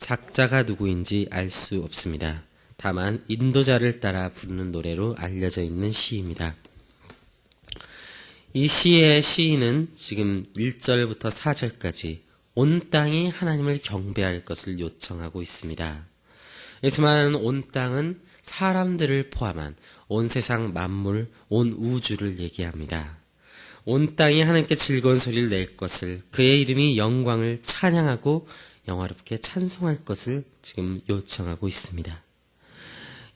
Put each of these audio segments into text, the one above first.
작자가 누구인지 알 수 없습니다. 다만 인도자를 따라 부르는 노래로 알려져 있는 시입니다. 이 시의 시인은 지금 1절부터 4절까지 온 땅이 하나님을 경배할 것을 요청하고 있습니다. 여기서 말하는 온 땅은 사람들을 포함한 온 세상 만물, 온 우주를 얘기합니다. 온 땅이 하나님께 즐거운 소리를 낼 것을, 그의 이름이 영광을 찬양하고 영화롭게 찬송할 것을 지금 요청하고 있습니다.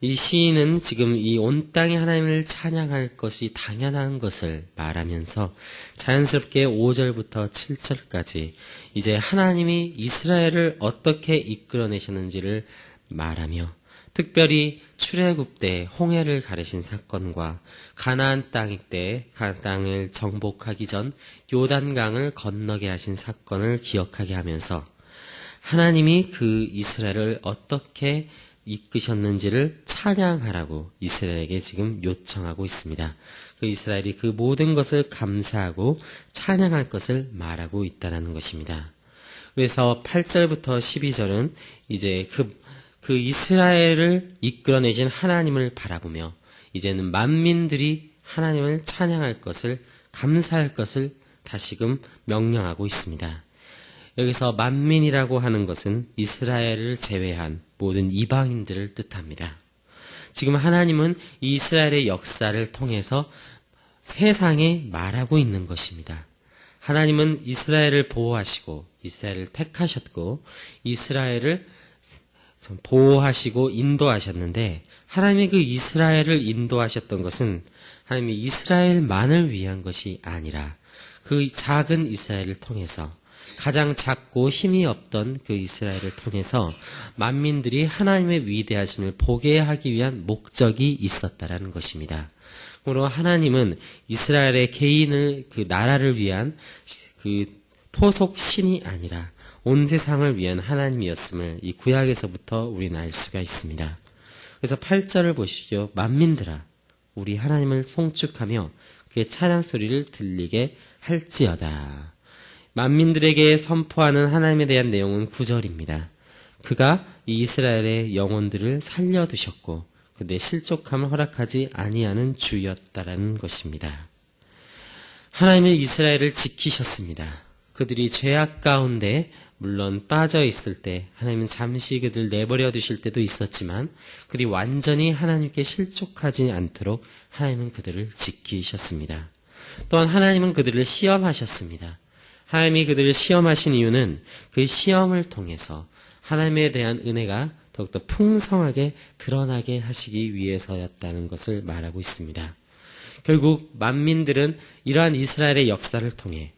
이 시인은 지금 이 온 땅이 하나님을 찬양할 것이 당연한 것을 말하면서 자연스럽게 5절부터 7절까지 이제 하나님이 이스라엘을 어떻게 이끌어내셨는지를 말하며 특별히 출애굽 때 홍해를 가르신 사건과 가나안 땅 때 가나안 땅을 정복하기 전 요단강을 건너게 하신 사건을 기억하게 하면서 하나님이 그 이스라엘을 어떻게 이끄셨는지를 찬양하라고 이스라엘에게 지금 요청하고 있습니다. 그 이스라엘이 그 모든 것을 감사하고 찬양할 것을 말하고 있다는 것입니다. 그래서 8절부터 12절은 이제 그 이스라엘을 이끌어내신 하나님을 바라보며 이제는 만민들이 하나님을 찬양할 것을, 감사할 것을 다시금 명령하고 있습니다. 여기서 만민이라고 하는 것은 이스라엘을 제외한 모든 이방인들을 뜻합니다. 지금 하나님은 이스라엘의 역사를 통해서 세상에 말하고 있는 것입니다. 하나님은 이스라엘을 보호하시고 이스라엘을 택하셨고 이스라엘을 보호하시고 인도하셨는데, 하나님이 그 이스라엘을 인도하셨던 것은 하나님이 이스라엘만을 위한 것이 아니라 그 작은 이스라엘을 통해서, 가장 작고 힘이 없던 그 이스라엘을 통해서 만민들이 하나님의 위대하심을 보게 하기 위한 목적이 있었다라는 것입니다. 그러므로 하나님은 이스라엘의 개인을, 그 나라를 위한 그 토속 신이 아니라 온 세상을 위한 하나님이었음을 이 구약에서부터 우리는 알 수가 있습니다. 그래서 8절을 보시죠. 만민들아, 우리 하나님을 송축하며 그의 찬양 소리를 들리게 할지어다. 만민들에게 선포하는 하나님에 대한 내용은 9절입니다. 그가 이 이스라엘의 영혼들을 살려두셨고 그들의 실족함을 허락하지 아니하는 주였다라는 것입니다. 하나님은 이스라엘을 지키셨습니다. 그들이 죄악 가운데 물론 빠져 있을 때 하나님은 잠시 그들을 내버려 두실 때도 있었지만 그들이 완전히 하나님께 실족하지 않도록 하나님은 그들을 지키셨습니다. 또한 하나님은 그들을 시험하셨습니다. 하나님이 그들을 시험하신 이유는 그 시험을 통해서 하나님에 대한 은혜가 더욱더 풍성하게 드러나게 하시기 위해서였다는 것을 말하고 있습니다. 결국 만민들은 이러한 이스라엘의 역사를 통해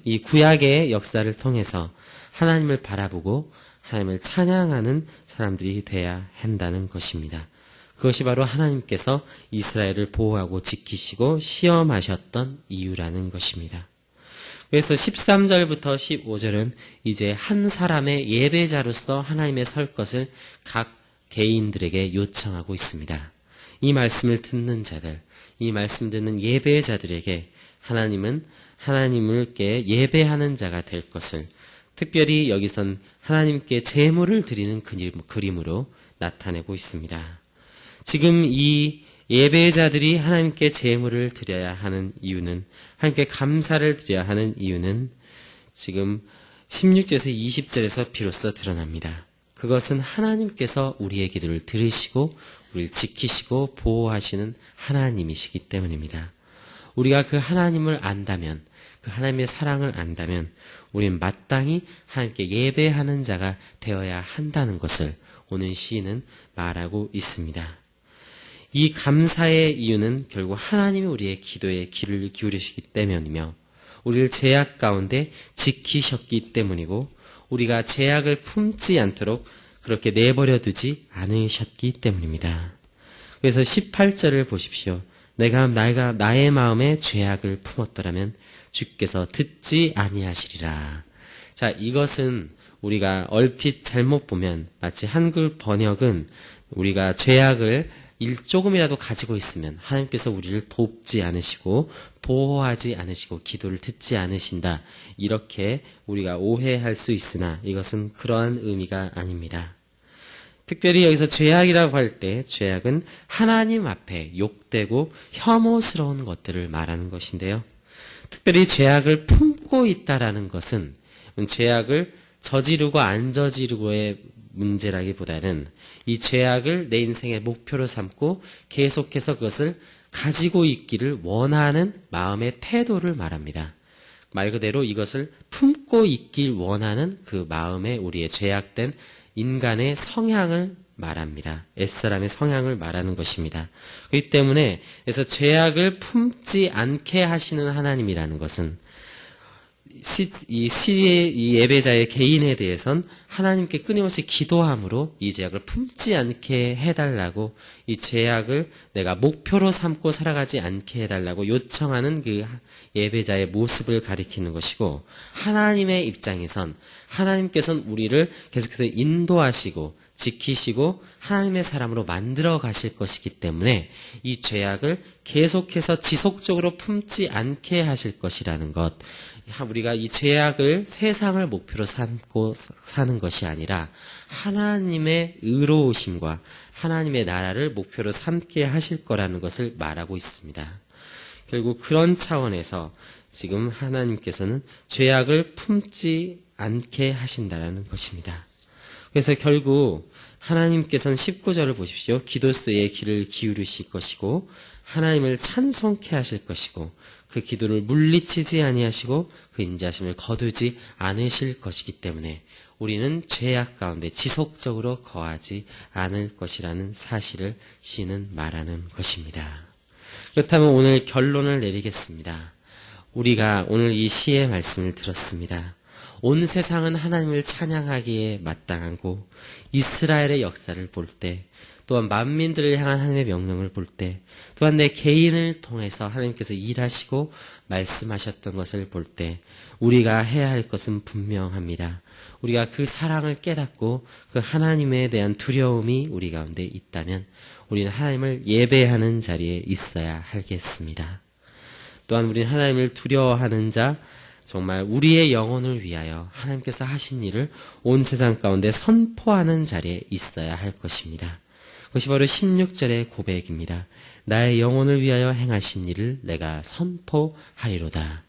이 구약의 역사를 통해서 하나님을 바라보고 하나님을 찬양하는 사람들이 돼야 한다는 것입니다. 그것이 바로 하나님께서 이스라엘을 보호하고 지키시고 시험하셨던 이유라는 것입니다. 그래서 13절부터 15절은 이제 한 사람의 예배자로서 하나님의 설 것을 각 개인들에게 요청하고 있습니다. 이 말씀을 듣는 자들, 이 말씀 듣는 예배자들에게 하나님은 하나님께 예배하는 자가 될 것을, 특별히 여기선 하나님께 제물을 드리는 그림으로 나타내고 있습니다. 지금 이 예배자들이 하나님께 제물을 드려야 하는 이유는, 하나님께 감사를 드려야 하는 이유는 지금 16절에서 20절에서 비로소 드러납니다. 그것은 하나님께서 우리의 기도를 들으시고 우리를 지키시고 보호하시는 하나님이시기 때문입니다. 우리가 그 하나님을 안다면, 그 하나님의 사랑을 안다면 우리는 마땅히 하나님께 예배하는 자가 되어야 한다는 것을 오늘 시인은 말하고 있습니다. 이 감사의 이유는 결국 하나님이 우리의 기도에 귀를 기울이시기 때문이며 우리를 죄악 가운데 지키셨기 때문이고 우리가 죄악을 품지 않도록 그렇게 내버려 두지 않으셨기 때문입니다. 그래서 18절을 보십시오. 내가 나의 마음에 죄악을 품었더라면 주께서 듣지 아니하시리라. 자, 이것은 우리가 얼핏 잘못 보면 마치 한글 번역은 우리가 죄악을 조금이라도 가지고 있으면 하나님께서 우리를 돕지 않으시고 보호하지 않으시고 기도를 듣지 않으신다. 이렇게 우리가 오해할 수 있으나 이것은 그러한 의미가 아닙니다. 특별히 여기서 죄악이라고 할 때 죄악은 하나님 앞에 욕되고 혐오스러운 것들을 말하는 것인데요. 특별히 죄악을 품고 있다라는 것은 죄악을 저지르고 안 저지르고의 문제라기보다는 이 죄악을 내 인생의 목표로 삼고 계속해서 그것을 가지고 있기를 원하는 마음의 태도를 말합니다. 말 그대로 이것을 품고 있길 원하는 그 마음에 우리의 죄악된 인간의 성향을 말합니다. 옛사람의 성향을 말하는 것입니다. 그렇기 때문에 그래서 죄악을 품지 않게 하시는 하나님이라는 것은 이 예배자의 개인에 대해선 하나님께 끊임없이 기도함으로 이 죄악을 품지 않게 해달라고 이 죄악을 내가 목표로 삼고 살아가지 않게 해달라고 요청하는 그 예배자의 모습을 가리키는 것이고 하나님의 입장에선 하나님께서는 우리를 계속해서 인도하시고 지키시고 하나님의 사람으로 만들어 가실 것이기 때문에 이 죄악을 계속해서 지속적으로 품지 않게 하실 것이라는 것, 우리가 이 죄악을 세상을 목표로 삼고 사는 것이 아니라 하나님의 의로우심과 하나님의 나라를 목표로 삼게 하실 거라는 것을 말하고 있습니다. 결국 그런 차원에서 지금 하나님께서는 죄악을 품지 않게 하신다는 것입니다. 그래서 결국 하나님께서는 19절을 보십시오. 기도스의 귀를 기울이실 것이고 하나님을 찬송케 하실 것이고 그 기도를 물리치지 아니하시고 그 인자하심을 거두지 않으실 것이기 때문에 우리는 죄악 가운데 지속적으로 거하지 않을 것이라는 사실을 시는 말하는 것입니다. 그렇다면 오늘 결론을 내리겠습니다. 우리가 오늘 이 시의 말씀을 들었습니다. 온 세상은 하나님을 찬양하기에 마땅하고 이스라엘의 역사를 볼 때 또한 만민들을 향한 하나님의 명령을 볼 때 또한 내 개인을 통해서 하나님께서 일하시고 말씀하셨던 것을 볼 때 우리가 해야 할 것은 분명합니다. 우리가 그 사랑을 깨닫고 그 하나님에 대한 두려움이 우리 가운데 있다면 우리는 하나님을 예배하는 자리에 있어야 하겠습니다. 또한 우리는 하나님을 두려워하는 자, 정말 우리의 영혼을 위하여 하나님께서 하신 일을 온 세상 가운데 선포하는 자리에 있어야 할 것입니다. 그것이 바로 16절의 고백입니다. 나의 영혼을 위하여 행하신 일을 내가 선포하리로다.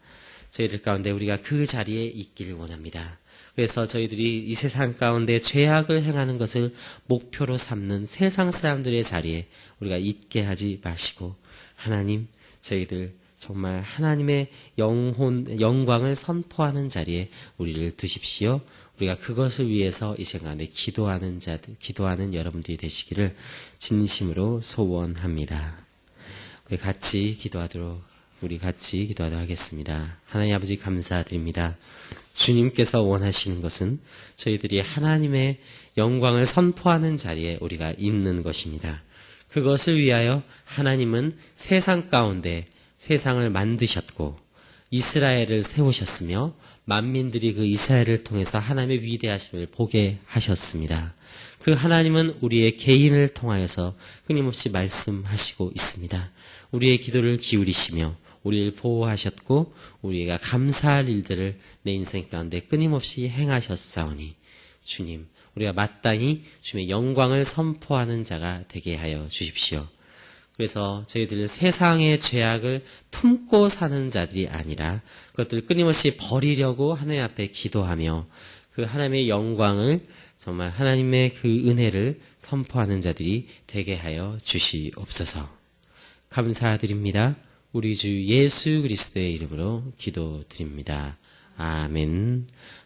저희들 가운데 우리가 그 자리에 있기를 원합니다. 그래서 저희들이 이 세상 가운데 죄악을 행하는 것을 목표로 삼는 세상 사람들의 자리에 우리가 있게 하지 마시고 하나님, 저희들 정말 하나님의 영광을 선포하는 자리에 우리를 두십시오. 우리가 그것을 위해서 이 시간에 기도하는 여러분들이 되시기를 진심으로 소원합니다. 우리 같이 기도하도록 하겠습니다. 하나님 아버지 감사드립니다. 주님께서 원하시는 것은 저희들이 하나님의 영광을 선포하는 자리에 우리가 있는 것입니다. 그것을 위하여 하나님은 세상 가운데 세상을 만드셨고 이스라엘을 세우셨으며 만민들이 그 이스라엘을 통해서 하나님의 위대하심을 보게 하셨습니다. 그 하나님은 우리의 개인을 통하여서 끊임없이 말씀하시고 있습니다. 우리의 기도를 기울이시며 우리를 보호하셨고 우리가 감사할 일들을 내 인생 가운데 끊임없이 행하셨사오니 주님, 우리가 마땅히 주님의 영광을 선포하는 자가 되게 하여 주십시오. 그래서 저희들 세상의 죄악을 품고 사는 자들이 아니라 그것들을 끊임없이 버리려고 하나님 앞에 기도하며 그 하나님의 영광을 정말 하나님의 그 은혜를 선포하는 자들이 되게 하여 주시옵소서. 감사드립니다. 우리 주 예수 그리스도의 이름으로 기도드립니다. 아멘.